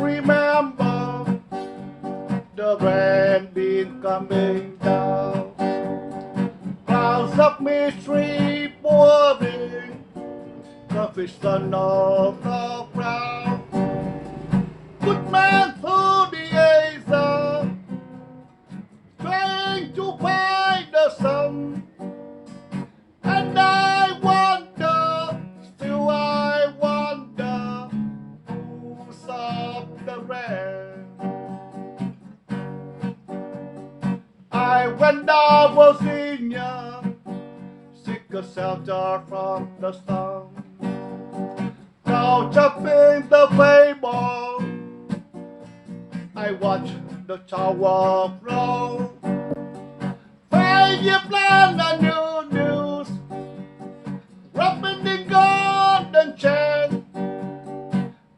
remember the rain been coming down, clouds of mystery pouring, confusion of the ground. Good man through the ages, trying to find the sun, and I wonder, still I wonder, who stopped the rain. I went down Virginia, seek a shelter from the sun. Now jumping the fable, I watch the tower grow. 5-year plan and new news, wrapping the golden chain.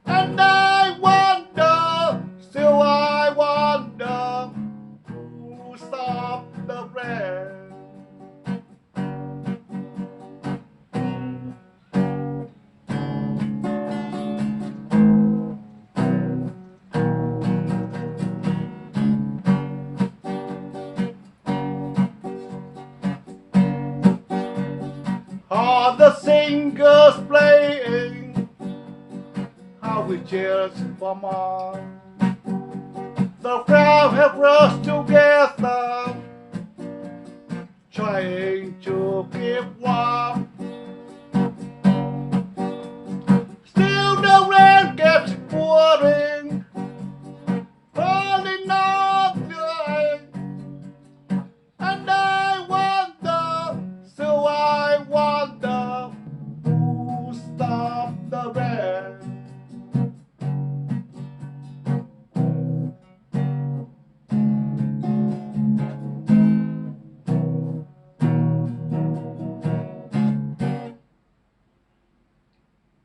And I wonder, still I wonder, who stopped the rain. All the singers playing, how we cheers for more. The crowd have rushed together, trying to keep warm. Still the rain keeps pouring.